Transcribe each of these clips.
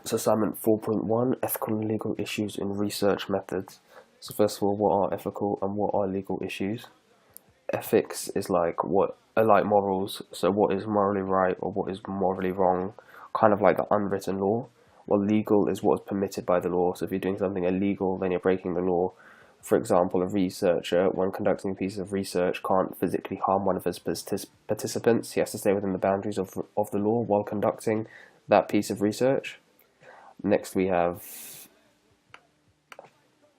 So assignment 4.1, ethical and legal issues in research methods. So first of all, what are ethical and what are legal issues? Ethics is like what are like morals, so what is morally right or what is morally wrong, kind of like the unwritten law. While legal is what is permitted by the law. So if you're doing something illegal, then you're breaking the law. For example, a researcher, when conducting a piece of research, can't physically harm one of his participants. He has to stay within the boundaries of the law while conducting that piece of research. Next, we have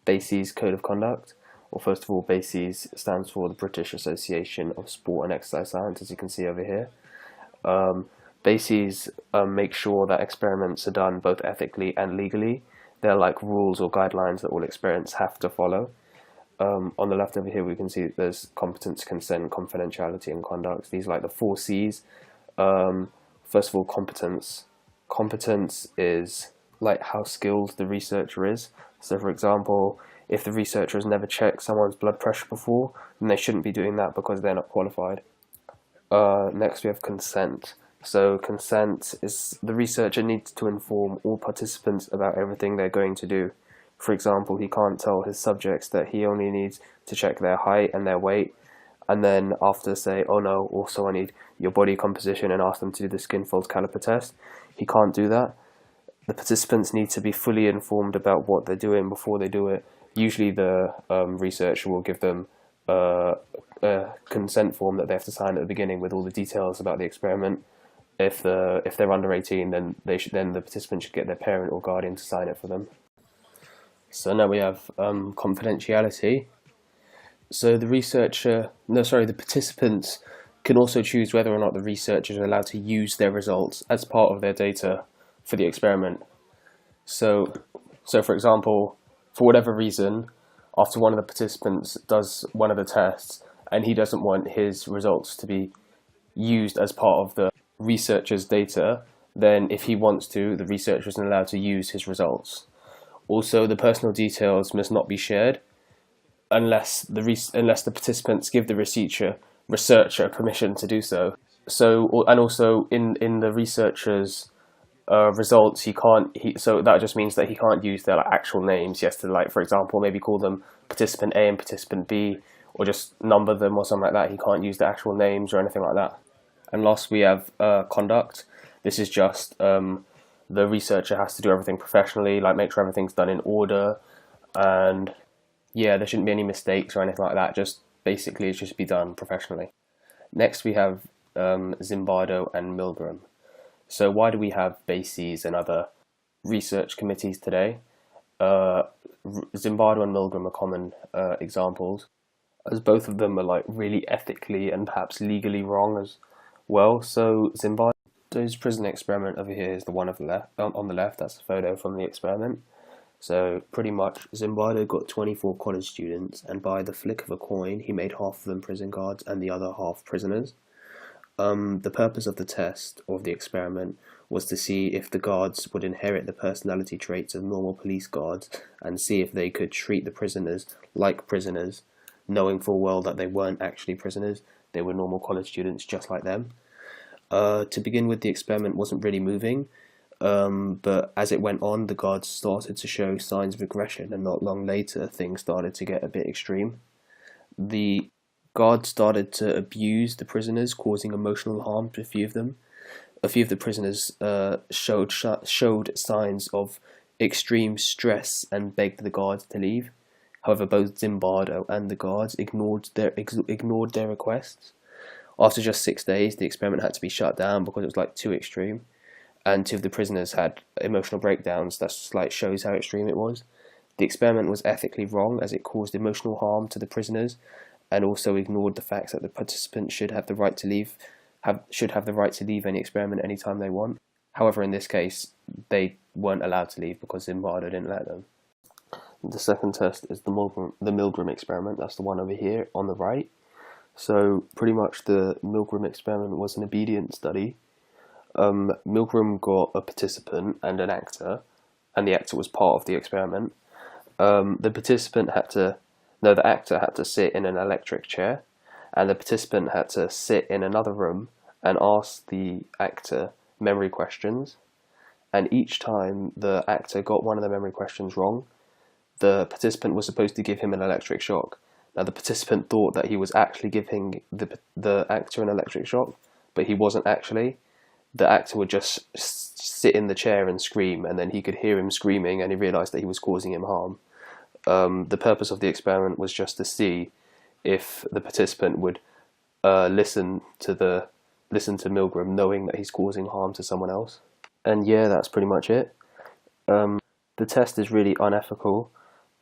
BASIS Code of Conduct. Well, first of all, BASIS stands for the British Association of Sport and Exercise Science, as you can see over here. BASIS make sure that experiments are done both ethically and legally. They're like rules or guidelines that all experiments have to follow. On the left over here, we can see that there's competence, consent, confidentiality, and conduct. These are like the 4 C's. First of all, competence. Competence is like how skilled the researcher is. So for example, if the researcher has never checked someone's blood pressure before, then they shouldn't be doing that because they're not qualified. Next we have consent. So consent is the researcher needs to inform all participants about everything they're going to do. For example, he can't tell his subjects that he only needs to check their height and their weight, and then after say, oh no, also I need your body composition, and ask them to do the skin fold caliper test. He can't do that. The participants need to be fully informed about what they're doing before they do it. Usually the researcher will give them a consent form that they have to sign at the beginning with all the details about the experiment. If they're under 18, then the participant should get their parent or guardian to sign it for them. So now we have confidentiality. So the participants can also choose whether or not the researchers are allowed to use their results as part of their data for the experiment. So for example, for whatever reason, after one of the participants does one of the tests and he doesn't want his results to be used as part of the researcher's data, then if he wants to, the researcher isn't allowed to use his results. Also, the personal details must not be shared unless the participants give the researcher permission to do so. And also in the researcher's results, so that just means that he can't use their actual names. He has to, like, for example, maybe call them participant A and participant B, or just number them or something like that. He can't use the actual names or anything like that. And last we have conduct. This is just the researcher has to do everything professionally, like make sure everything's done in order, and yeah, there shouldn't be any mistakes or anything like that. Just basically, it should be done professionally. Next we have Zimbardo and Milgram. So why do we have BASIS and other research committees today? Zimbardo and Milgram are common examples, as both of them are like really ethically and perhaps legally wrong as well. So Zimbardo's prison experiment over here is the one on the left. That's a photo from the experiment. So pretty much Zimbardo got 24 college students, and by the flick of a coin he made half of them prison guards and the other half prisoners. The purpose of the test, or of the experiment, was to see if the guards would inherit the personality traits of normal police guards, and see if they could treat the prisoners like prisoners, knowing full well that they weren't actually prisoners. They were normal college students just like them. To begin with, the experiment wasn't really moving, but as it went on, the guards started to show signs of aggression, and not long later things started to get a bit extreme. The guards started to abuse the prisoners, causing emotional harm to a few of them. A few of the prisoners showed signs of extreme stress and begged the guards to leave. However, both Zimbardo and the guards ignored their requests. After just 6 days, the experiment had to be shut down because it was like too extreme, and 2 of the prisoners had emotional breakdowns. That just like shows how extreme it was. The experiment was ethically wrong as it caused emotional harm to the prisoners, and also ignored the fact that the participants should have the right to leave any experiment anytime they want. However, in this case, they weren't allowed to leave because Zimbardo didn't let them. The second test is the Milgram experiment. That's the one over here on the right. So pretty much the Milgram experiment was an obedience study. Milgram got a participant and an actor, and the actor was part of the experiment. The actor had to sit in an electric chair, and the participant had to sit in another room and ask the actor memory questions. and each time the actor got one of the memory questions wrong, the participant was supposed to give him an electric shock. Now, the participant thought that he was actually giving the actor an electric shock, but he wasn't actually. The actor would just sit in the chair and scream, and then he could hear him screaming, and he realized that he was causing him harm. The purpose of the experiment was just to see if the participant would listen to Milgram, knowing that he's causing harm to someone else. And yeah, that's pretty much it. The test is really unethical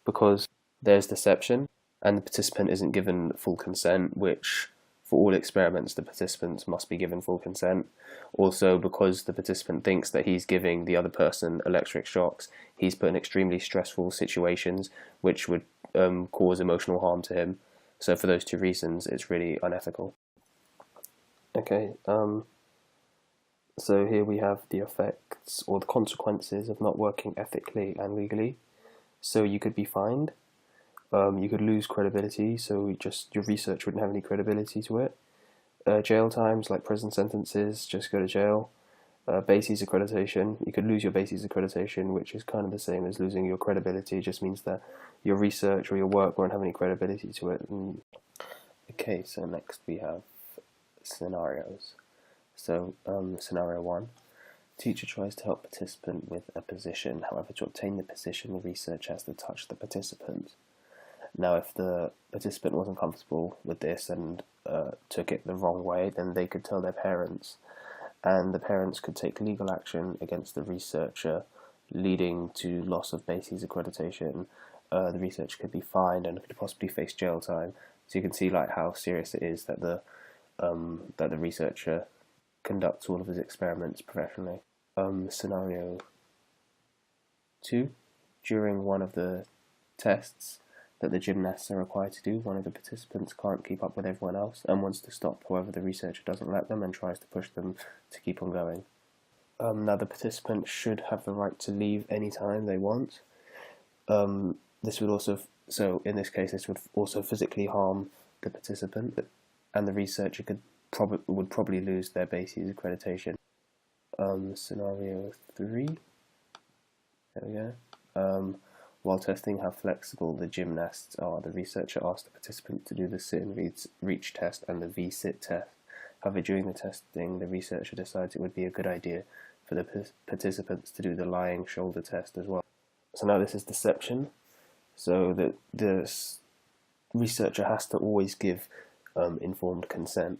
because there's deception, and the participant isn't given full consent, which for all experiments the participants must be given full consent. Also, because the participant thinks that he's giving the other person electric shocks, he's put in extremely stressful situations which would cause emotional harm to him. So for those two reasons, it's really unethical. Okay, so here we have the effects or the consequences of not working ethically and legally. So you could be fined, you could lose credibility, so just your research wouldn't have any credibility to it. Jail times, like prison sentences, just go to jail. BASES accreditation, you could lose your BASES accreditation, which is kind of the same as losing your credibility. It just means that your research or your work won't have any credibility to it. Okay, so next we have scenarios. So, scenario 1. Teacher tries to help participant with a position. However, to obtain the position, the researcher has to touch the participant. Now, if the participant wasn't comfortable with this and took it the wrong way, then they could tell their parents, and the parents could take legal action against the researcher, leading to loss of BASES accreditation. The researcher could be fined and could possibly face jail time. So you can see like how serious it is that the researcher conducts all of his experiments professionally. Scenario 2. During one of the tests that the gymnasts are required to do, one of the participants can't keep up with everyone else and wants to stop. However, the researcher doesn't let them and tries to push them to keep on going. Now, the participant should have the right to leave any time they want. This would also, so in this case, this would also physically harm the participant, and the researcher would probably lose their BASES accreditation. Scenario 3. There we go. While testing how flexible the gymnasts are, the researcher asked the participant to do the sit and reach test and the V-sit test. However, during the testing, the researcher decides it would be a good idea for the participants to do the lying shoulder test as well. So now this is deception. So the researcher has to always give informed consent.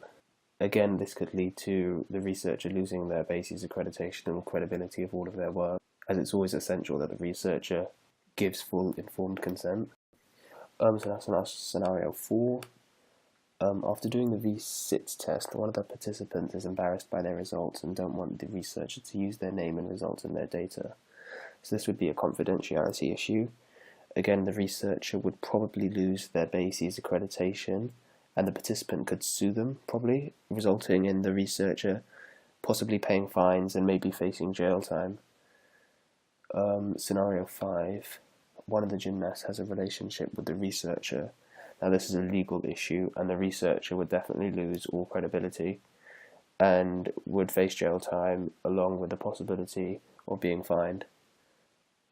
Again, this could lead to the researcher losing their BASES accreditation and credibility of all of their work, as it's always essential that the researcher gives full informed consent. So that's now scenario 4. After doing the V-sit test, one of the participants is embarrassed by their results and don't want the researcher to use their name and results in their data. So this would be a confidentiality issue. Again, the researcher would probably lose their BASES accreditation, and the participant could sue them, probably, resulting in the researcher possibly paying fines and maybe facing jail time. Scenario 5. One of the gymnasts has a relationship with the researcher. Now, this is a legal issue, and the researcher would definitely lose all credibility and would face jail time along with the possibility of being fined.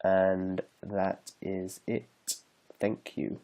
And that is it. Thank you.